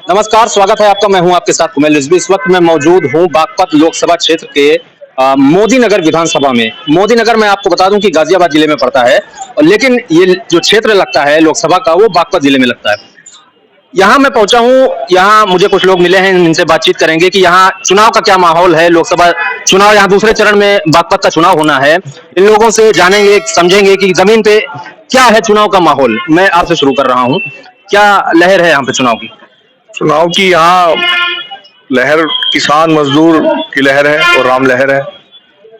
नमस्कार, स्वागत है आपका। मैं हूं आपके साथ कुमेल रिजवी। इस वक्त मैं मौजूद हूं बागपत लोकसभा क्षेत्र के मोदी नगर विधानसभा में। मोदी नगर मैं आपको बता दूं कि गाजियाबाद जिले में पड़ता है, और लेकिन ये जो क्षेत्र लगता है लोकसभा का वो बागपत जिले में लगता है। यहाँ मैं पहुंचा हूँ, यहाँ मुझे कुछ लोग मिले हैं, इनसे बातचीत करेंगे कि यहाँ चुनाव का क्या माहौल है। लोकसभा चुनाव यहाँ दूसरे चरण में बागपत का चुनाव होना है। इन लोगों से जानेंगे, समझेंगे कि जमीन पे क्या है चुनाव का माहौल। मैं आपसे शुरू कर रहा हूँ, क्या लहर है यहाँ पे चुनाव की? चुनाव की यहाँ लहर किसान मजदूर की लहर है और राम लहर है।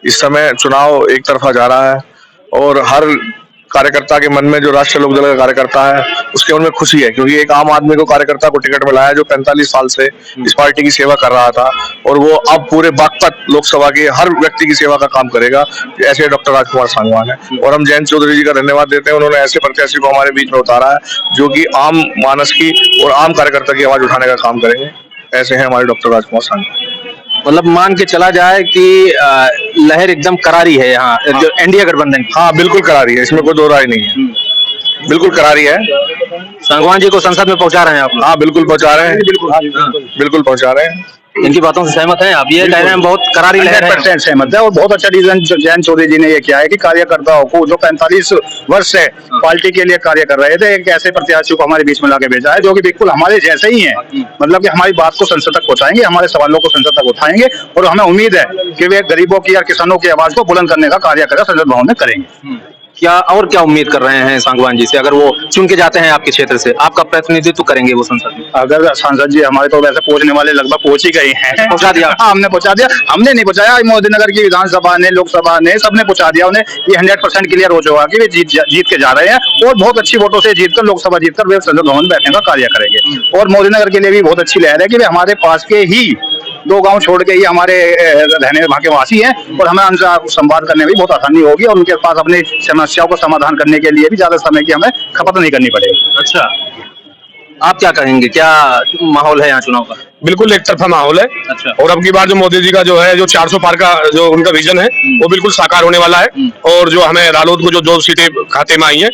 इस समय चुनाव एक तरफा जा रहा है और हर कार्यकर्ता के मन में, जो राष्ट्रीय लोकदल का कार्यकर्ता है उसके मन में खुशी है, क्योंकि एक आम आदमी को कार्यकर्ता को टिकट मिला है जो 45 साल से इस पार्टी की सेवा कर रहा था, और वो अब पूरे बागपत लोकसभा के हर व्यक्ति की सेवा का काम करेगा। ऐसे डॉक्टर राजकुमार सांगवान है, और हम जयंत चौधरी जी का धन्यवाद देते हैं। उन्होंने ऐसे प्रत्याशी को हमारे बीच में उतारा है जो कि आम मानस की और आम कार्यकर्ता की आवाज उठाने का काम करेंगे। ऐसे हैं हमारे डॉक्टर राजकुमार सांगवान। मतलब मान के चला जाए कि लहर एकदम करारी है यहाँ, जो एनडीए गठबंधन की। हाँ, बिल्कुल करारी है, इसमें कोई दो राय नहीं है, बिल्कुल करारी है। सांगवान जी को संसद में पहुंचा रहे हैं आप लोग? हाँ, बिल्कुल पहुंचा रहे हैं, बिल्कुल पहुंचा रहे हैं। इनकी बातों से सहमत हैं आप? ये कह रहे हैं बहुत करारी लहर है। 100% सहमत है, और बहुत अच्छा डिसीजन जयंत चौधरी जी ने ये किया है कि कार्यकर्ताओं को, जो 45 वर्ष से पार्टी के लिए कार्य कर रहे थे, एक ऐसे प्रत्याशी को हमारे बीच में लाके भेजा है जो कि बिल्कुल हमारे जैसे ही हैं। मतलब कि हमारी बात को संसद तक पहुंचाएंगे, हमारे सवालों को संसद तक उठाएंगे, और हमें उम्मीद है कि वे गरीबों की और किसानों की आवाज को बुलंद करने का कार्य करें, संसद भवन में करेंगे। क्या उम्मीद कर रहे हैं सांगवान जी से? अगर वो चुन के जाते हैं आपके क्षेत्र से, आपका प्रतिनिधित्व करेंगे वो संसद में? अगर सांसद जी हमारे तो वैसे पहुंचने वाले लगभग पहुंच ही गए हैं। पहुंचा दिया? हाँ, हमने पहुंचा दिया। हमने नहीं पहुंचाया, मोदी नगर की विधानसभा ने, लोकसभा ने, सबने पहुंचा दिया उन्हें। ये 100% क्लियर हो चुका कि वे जीत के जा रहे हैं, और बहुत अच्छी वोटों से जीतकर लोकसभा जीतकर वे संसद भवन बैठने का कार्य करेंगे। और मोदी नगर के लिए भी बहुत अच्छी लहर है कि वे हमारे पास के ही 2 गांव छोड़ के ही हमारे रहने वहाँ के वासी हैं, और हमें उनसे संवाद करने में भी बहुत आसानी होगी, और उनके पास अपनी समस्याओं को समाधान करने के लिए भी ज्यादा समय की हमें खपत नहीं करनी पड़ेगी। अच्छा, आप क्या कहेंगे, क्या माहौल है यहाँ चुनाव का? बिल्कुल एक तरफा माहौल है। अच्छा। और अब की बार जो मोदी जी का जो है, जो 400 पार का जो उनका विजन है, वो बिल्कुल साकार होने वाला है। और जो हमें रालोद को जो 2 सीटें खाते में आई हैं,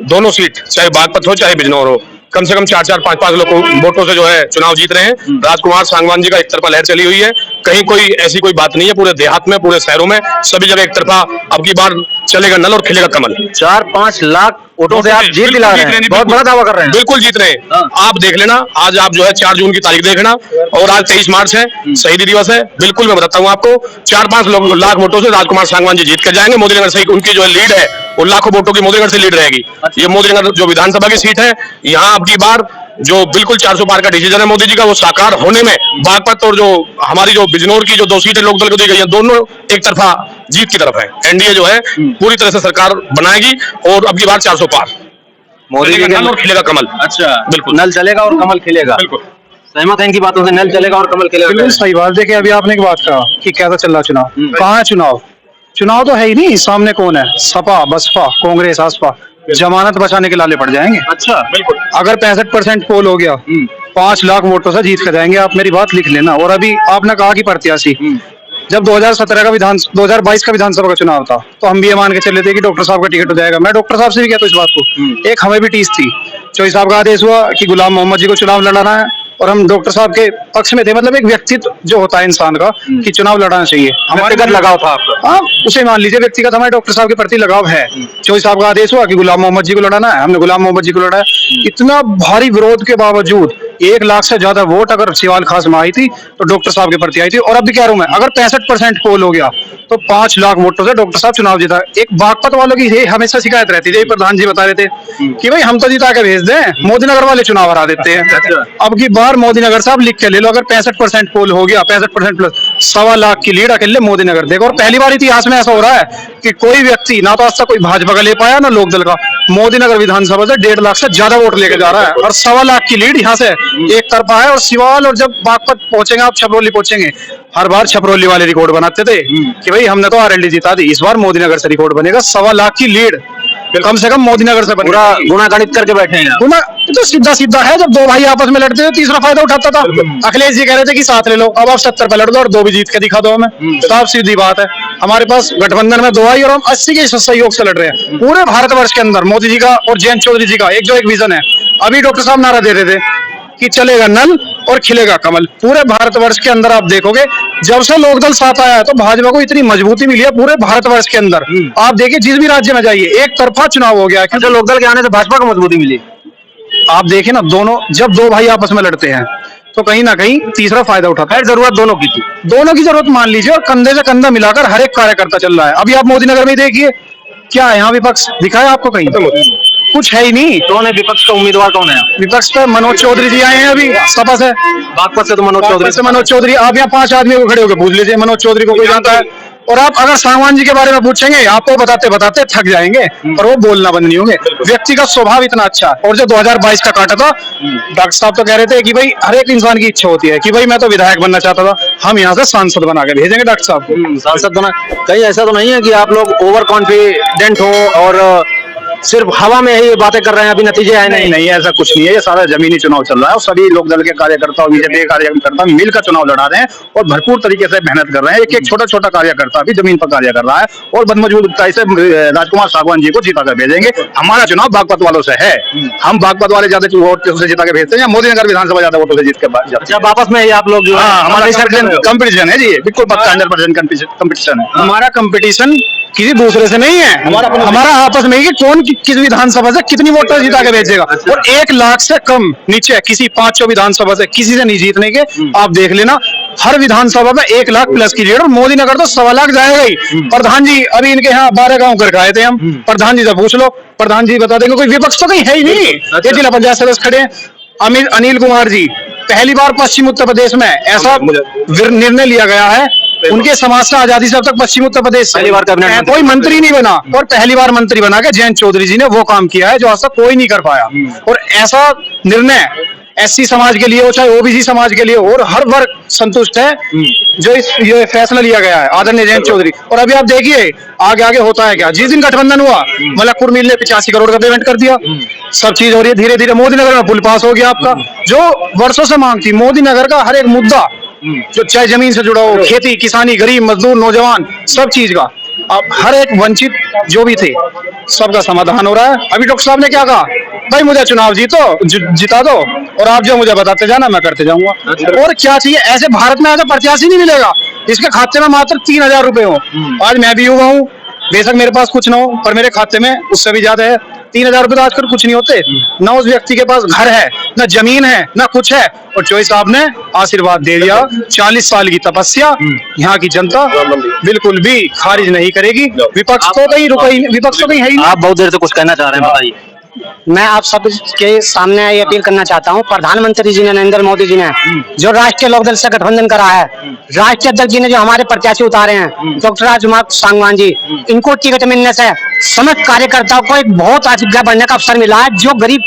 दोनों सीट चाहे बागपत हो चाहे बिजनौर हो, कम से कम 4-4, 5-5 लोग वोटों से जो है चुनाव जीत रहे हैं। राजकुमार सांगवान जी का एक तरफा लहर चली हुई है, कहीं कोई ऐसी कोई बात नहीं है। पूरे देहात में, पूरे शहरों में, सभी जगह एक तरफा अब की बार चलेगा नल और खिलेगा कमल। 4-5 लाख वोटों से आप जीत दिला रहे हैं, बहुत बड़ा दावा कर रहे हैं। बिल्कुल जीत रहे हैं। आप देख लेना, आज आप जो है 4 जून की तारीख देखना, और आज 23 मार्च है, शहीदी दिवस है। बिल्कुल मैं बताता हूँ आपको, 4-5 लाख वोटों से राजकुमार सांगवान जी जीत कर जाएंगे। मोदी नगर से उनकी जो लीड है वो लाखों वोटों की मोदी नगर से लीड रहेगी। ये मोदी नगर जो विधानसभा की सीट है, यहाँ अब की बार जो बिल्कुल 400 पार का डिसीजन है मोदी जी का, वो साकार होने में बागपत और जो हमारी जो बिजनौर की जो 2 सीटें लोकदल को दी गई है, दोनों एक तरफा जीत की तरफ है। एनडीए जो है पूरी तरह से सरकार बनाएगी, और अब की बार 400 पार मोदी जी नल और खिलेगा कमल। अच्छा, बिल्कुल नल चलेगा और कमल खिलेगा। बिल्कुल सहमत है इनकी बातों से, नल चलेगा और कमल खिलेगा? बिल्कुल सही बात। देखिए, अभी आपने एक बात कहा कि कैसा चल रहा चुनाव, कहाँ है चुनाव? चुनाव तो है ही नहीं। सामने कौन है? सपा, बसपा, कांग्रेस, आसपा जमानत बचाने के लाले पड़ जाएंगे। अच्छा, बिल्कुल। अगर 65% पोल हो गया, 5 लाख वोटों से जीत कर जाएंगे। आप मेरी बात लिख लेना। और अभी आपने कहा कि प्रत्याशी, जब 2022 का विधानसभा का चुनाव था, तो हम भी ये मान के चले थे कि डॉक्टर साहब का टिकट हो जाएगा। मैं डॉक्टर साहब से भी कहता हूँ इस बात को। एक हमें भी टीस थी, चौधरी साहब का आदेश हुआ कि गुलाम मोहम्मद जी को चुनाव लड़ाना है, और हम डॉक्टर साहब के पक्ष में थे। मतलब एक व्यक्तित्व जो होता है इंसान का कि चुनाव लड़ाना चाहिए, हमारे व्यक्तिगत लगाव था आपका? हाँ, उसे मान लीजिए व्यक्तिगत हमारे डॉक्टर साहब के प्रति लगाव है। चौधरी साहब का आदेश हुआ कि गुलाम मोहम्मद जी को लड़ाना है, हमने गुलाम मोहम्मद जी को लड़ा है। इतना भारी विरोध के बावजूद 1 लाख से ज्यादा वोट अगर सिवाल खास में आई थी तो डॉक्टर साहब के प्रति आई थी। और अब भी कह रहा हूं मैं, अगर 65% पोल हो गया तो 5 लाख वोटों से डॉक्टर साहब चुनाव जीता। एक बागपत वालों की यही हमेशा शिकायत रहती थी, प्रधान जी बता रहे थे कि भाई हम तो जिता के भेज दें, मोदी नगर वाले चुनाव हरा देते हैं। अब की बार मोदी नगर साहब लिख के ले लो, अगर 65% पोल हो गया, 65% प्लस 1.25 लाख की लीड अकेले मोदी नगर देखो। और पहली बार इतिहास में ऐसा हो रहा है कि कोई व्यक्ति, ना तो आज तक कोई भाजपा का ले पाया ना लोकदल का, मोदी नगर विधानसभा से 1.5 लाख से ज्यादा वोट लेके जा रहा है। और 1.25 लाख की लीड यहाँ से एक तरफा है। और सिवाल, और जब बागपत पहुंचेंगे आप, छपरौली पहुंचेंगे, हर बार छपरौली वाले रिकॉर्ड बनाते थे कि भाई हमने तो आरएलडी जिता दी, इस बार मोदी नगर से रिकॉर्ड बनेगा। 1.25 लाख की लीड कम से कम मोदी नगर से पूरा गुणा गणित करके बैठे हैं। गुना तो सीधा सीधा है, जब 2 भाई आपस में लड़ते थे तीसरा फायदा उठाता था। अखिलेश जी कह रहे थे कि साथ ले लो, अब आप 70 पे लड़ दो और 2 भी जीत के दिखा दो हमें। साफ सीधी बात है, हमारे पास गठबंधन में 2 आई और हम 80 के सहयोग से लड़ रहे हैं। पूरे भारतवर्ष के अंदर मोदी जी का और जयंत चौधरी जी का एक विजन है। अभी डॉक्टर साहब नारा दे रहे थे कि चलेगा नल और खिलेगा कमल। पूरे भारतवर्ष के अंदर आप देखोगे जब से लोकदल साथ आया है तो भाजपा को इतनी मजबूती मिली है पूरे भारतवर्ष के अंदर। आप देखिए जिस भी राज्य में जाइए एक तरफा चुनाव हो गया है। अच्छा, लोकदल के आने से भाजपा को मजबूती मिली। आप देखिए ना, दोनों जब दो भाई आपस में लड़ते हैं तो कहीं ना कहीं तीसरा फायदा उठाता है। जरूरत दोनों की थी, दोनों की जरूरत मान लीजिए, और कंधे से कंधा मिलाकर हर एक कार्यकर्ता चल रहा है। अभी आप मोदी नगर में देखिए क्या है, यहाँ विपक्ष दिखाया आपको कहीं? कुछ है ही नहीं। कौन है विपक्ष का उम्मीदवार, कौन है? विपक्ष पे मनोज चौधरी जी आए हैं अभी सपा से, बागपत से तो मनोज चौधरी। आप यहाँ 5 आदमी को खड़े होकर पूछ लीजिए, मनोज चौधरी को कोई जानता है? और आप अगर सांगवान जी के बारे में पूछेंगे आपको बताते बताते थक जाएंगे, और वो बोलना बंद नहीं होंगे। व्यक्ति का स्वभाव इतना अच्छा है। और जो 2022 का काटा था, डॉक्टर साहब तो कह रहे थे कि भाई हर एक इंसान की इच्छा होती है कि भाई मैं तो विधायक बनना चाहता था, हम यहाँ से सांसद बना के भेजेंगे डॉक्टर साहब को। सांसद बना, कहीं ऐसा तो नहीं है कि आप लोग ओवर कॉन्फिडेंट हो और सिर्फ हवा में ही बातें कर रहे हैं, अभी नतीजे आए नहीं? नहीं, ऐसा कुछ नहीं है। ये सारा जमीनी चुनाव चल रहा है और सभी लोक दल के कार्यकर्ता और बीजेपी के कार्यकर्ता मिलकर चुनाव लड़ा रहे हैं और भरपूर तरीके से मेहनत कर रहे हैं। एक एक छोटा छोटा कार्यकर्ता भी जमीन पर कार्य कर रहा है और बदमजबूती से राजकुमार सांगवान जी को जिता कर भेजेंगे। हमारा चुनाव बागपत वालों से है, हम बागपत वाले ज्यादा वोट से जिता के भेजते हैं, मोदी नगर विधानसभा ज्यादा वोटों से जीत के बाद। जब आपस में आप लोग जो हमारा कंपटीशन है जी, बिल्कुल पक्का 100% कंपटीशन है। हमारा कंपटीशन किसी दूसरे से नहीं है, हमारा आपस में ही कि कौन किस विधानसभा से कितनी वोटर जिता के भेजेगा। और 1 लाख से कम नीचे किसी 5 विधानसभा से किसी से नहीं जीतने के। आप देख लेना हर विधानसभा में 1 लाख प्लस की लीड, और मोदी नगर तो 1.25 लाख जाएगा ही। प्रधान जी अभी इनके यहाँ 12 गांव करके आए थे हम, प्रधान जी से पूछ लो, प्रधान जी बता देंगे। कोई विपक्ष तो कहीं है ही नहीं, ये जिला पंचायत सदस्य खड़े हैं। अनिल कुमार जी पहली बार पश्चिम उत्तर प्रदेश में ऐसा निर्णय लिया गया है, उनके समाज से आजादी से अब तक पश्चिम उत्तर प्रदेश पहली बार कैबिनेट कोई मंत्री नहीं बना, और पहली बार मंत्री बना के जयंत चौधरी जी ने वो काम किया है जो आज तक कोई नहीं कर पाया। और ऐसा निर्णय एससी समाज के लिए हो चाहे ओबीसी समाज के लिए हो, और हर वर्ग संतुष्ट है जो ये फैसला लिया गया है आदरणीय जयंत चौधरी। और अभी आप देखिए आगे आगे होता है क्या। जिस दिन गठबंधन हुआ मलकपुर मिल ने 85 करोड़ का पेमेंट कर दिया, सब चीज हो रही है धीरे धीरे। मोदी नगर में पुल पास हो गया आपका, जो वर्षों से मांग थी। मोदी नगर का हर एक मुद्दा जो चाहे जमीन से जुड़ा हो, खेती किसानी गरीब मजदूर नौजवान सब चीज का, अब हर एक वंचित जो भी थे सबका समाधान हो रहा है। अभी डॉक्टर साहब ने क्या कहा, भाई मुझे चुनाव जिता दो और आप जो मुझे बताते जाना मैं करते जाऊंगा। और क्या चाहिए, ऐसे भारत में ऐसा प्रत्याशी नहीं मिलेगा जिसके खाते में मात्र 3000 रुपए हो। आज मैं भी युवा हूँ, बेशक मेरे पास कुछ ना हो, पर मेरे खाते में उससे भी ज्यादा है। 3000 रुपए तो आजकल कुछ नहीं होते। ना उस व्यक्ति के पास घर है, ना जमीन है, ना कुछ है, और चौधरी साहब ने आशीर्वाद दे दिया। 40 साल की तपस्या यहाँ की जनता बिल्कुल भी खारिज नहीं करेगी। विपक्ष तो कहीं है ही नहीं। आप बहुत देर से कुछ कहना चाह रहे हैं, बताइए। मैं आप सबके सामने ये अपील करना चाहता हूं, प्रधानमंत्री जी ने नरेंद्र मोदी जी ने जो राष्ट्रीय लोकदल से गठबंधन करा है, राष्ट्रीय अध्यक्ष जी ने जो हमारे प्रत्याशी उतारे हैं डॉक्टर राजकुमार सांगवान जी, इनको टिकट मिलने से समस्त कार्यकर्ताओं को एक बहुत आगे बढ़ने का अवसर मिला है। जो गरीब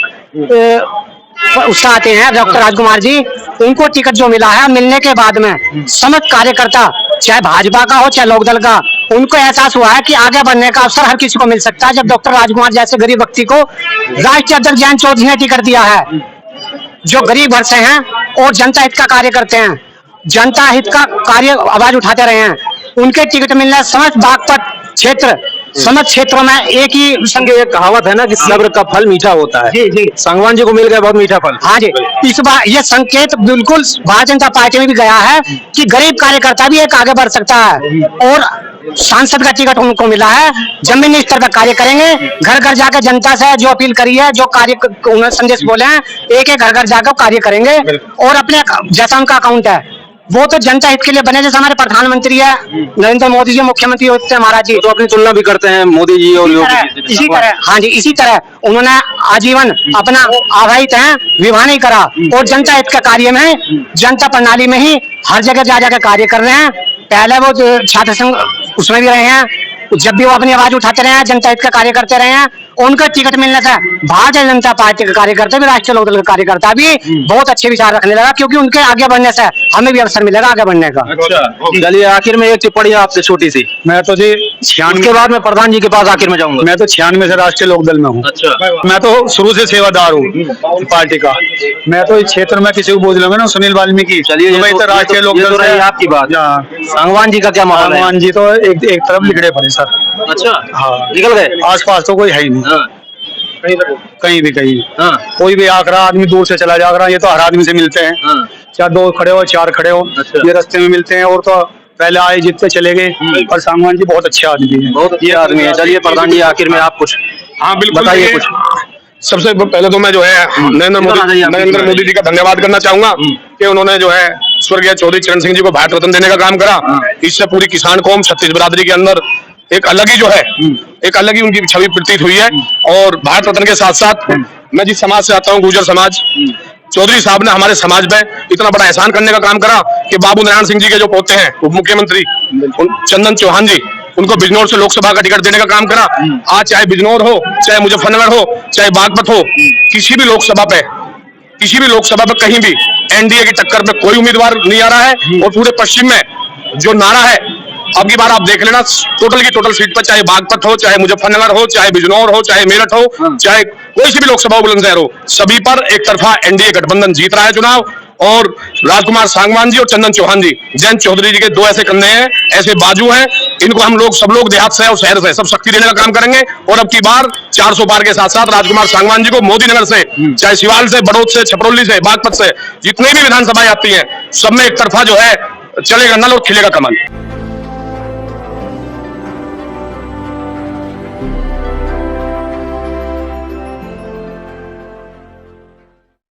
उससे आते हैं डॉक्टर राजकुमार जी, उनको टिकट जो मिला है मिलने के बाद में समस्त कार्यकर्ता चाहे भाजपा का हो चाहे लोकदल का, उनको एहसास हुआ है कि आगे बढ़ने का अवसर हर किसी को मिल सकता है। जब डॉक्टर राजकुमार जैसे गरीब व्यक्ति को राष्ट्रीय अध्यक्ष जयंत चौधरी ने टिकट दिया है, जो गरीब घर से हैं और जनता हित का कार्य करते हैं, जनता हित का कार्य आवाज उठाते रहे हैं, उनके टिकट मिलने समस्त बागपत क्षेत्र समस्त क्षेत्रों में एक ही संग एक कहावत है ना कि सब्र का फल मीठा होता है। जी जी, सांगवान जी को मिल गया बहुत मीठा फल। हाँ जी, इस बार ये संकेत बिल्कुल भारतीय जनता पार्टी में भी गया है कि गरीब कार्यकर्ता भी एक आगे बढ़ सकता है, और सांसद का टिकट उनको मिला है। जमीनी स्तर पर कार्य करेंगे, घर घर जाकर जनता से जो अपील करी है, जो कार्य उन्होंने संदेश बोले हैं, एक एक घर घर जाकर कार्य करेंगे, और अपने जैसा उनका अकाउंट है वो तो जनता हित के लिए बने। जैसे हमारे प्रधानमंत्री है नरेंद्र मोदी जी, मुख्यमंत्री होते हैं महाराज जी, तो अपनी तुलना भी करते हैं मोदी जी और योगी जी से। इसी तरह, हाँ जी, इसी तरह उन्होंने आजीवन अपना आवाहित है, विवाह नहीं करा, और जनता हित के कार्य में जनता प्रणाली में ही हर जगह जा जाकर कार्य कर रहे हैं। पहले वो छात्र संघ उसमें भी रहे हैं, जब भी वो अपनी आवाज उठाते रहे हैं, जनता हित का कार्य करते रहे हैं। उनका टिकट मिलने से भारतीय जनता पार्टी के कार्यकर्ता भी, राष्ट्रीय लोकदल के कार्यकर्ता भी बहुत अच्छे विचार रखने लगा, क्योंकि उनके आगे बढ़ने से हमें भी अवसर मिलेगा आगे बढ़ने का। अच्छा, चलिए आखिर में एक टिप्पणी आपसे छोटी सी। मैं तो जी 96 के बाद मैं प्रधान जी के पास आखिर में जाऊंगा। मैं तो 96 से राष्ट्रीय लोकदल में हूँ। अच्छा, मैं तो शुरू से सेवादार हूँ पार्टी का। मैं तो इस क्षेत्र में किसी को बोझ लूंगा ना, सुनील वाल्मीकि। चलिए, ये तो राष्ट्रीय लोकदल से आपकी बात। सांगवान जी का क्या माहौल है? सांगवान जी तो एक तरफ लिखड़े पड़े सर। अच्छा, हाँ, निकल गए, आसपास तो कोई है ही नहीं। कहीं भी हाँ कोई भी आगरा आदमी दूर से चला जाएगा, ये तो हर आदमी से मिलते हैं, हाँ चाहे 2 खड़े हो 4 खड़े हो, अच्छा। ये रास्ते में मिलते हैं। और तो पहले आए जितने चले गए। और सांगवान जी बहुत अच्छे आदमी है, बहुत अच्छे आदमी है। चलिए प्रधान जी आखिर में आप कुछ हाँ बिल्कुल, बताइए देखिए, कुछ। सबसे पहले तो मैं जो है नरेंद्र मोदी जी का धन्यवाद करना चाहूंगा कि उन्होंने जो है स्वर्गीय चौधरी चरण सिंह जी को भारत रत्न देने का काम करा। इससे पूरी किसान कौम छत्तीस बिरादरी के अंदर एक अलग ही जो है एक अलग ही उनकी छवि प्रतीत हुई है। और भारत रत्न के साथ साथ मैं जिस समाज से आता हूँ, गुर्जर समाज, चौधरी साहब ने हमारे समाज में इतना बड़ा एहसान करने का काम करा कि बाबू नारायण सिंह जी के जो पोते हैं उप मुख्यमंत्री चंदन चौहान जी, उनको बिजनौर से लोकसभा का टिकट देने का काम करा। आज चाहे बिजनौर हो, चाहे मुजफ्फरनगर हो, चाहे बागपत हो, किसी भी लोकसभा पे कहीं भी एनडीए की टक्कर पे कोई उम्मीदवार नहीं आ रहा है। और पूरे पश्चिम में जो नारा है, अब की बार आप देख लेना, टोटल की टोटल सीट पर, चाहे बागपत हो, चाहे मुजफ्फरनगर हो, चाहे बिजनौर हो, चाहे मेरठ हो, चाहे कोई सी भी लोकसभा बुलंदशहर हो, सभी पर एक तरफा एनडीए गठबंधन जीत रहा है चुनाव। और राजकुमार सांगवान जी और चंदन चौहान जी, जयंत चौधरी जी के 2 ऐसे कंधे हैं, ऐसे बाजू हैं, इनको हम लोग सब लोग देहात से और शहर से सब शक्ति देने का काम करेंगे। और अब की बार 400 पार के साथ साथ राजकुमार सांगवान जी को मोदी नगर से, चाहे सिवाल से, बड़ौद से, छपरौली से, बागपत से, जितनी भी विधानसभाएं आती हैं, सब में एक तरफा जो है चलेगा नल और खिलेगा कमल।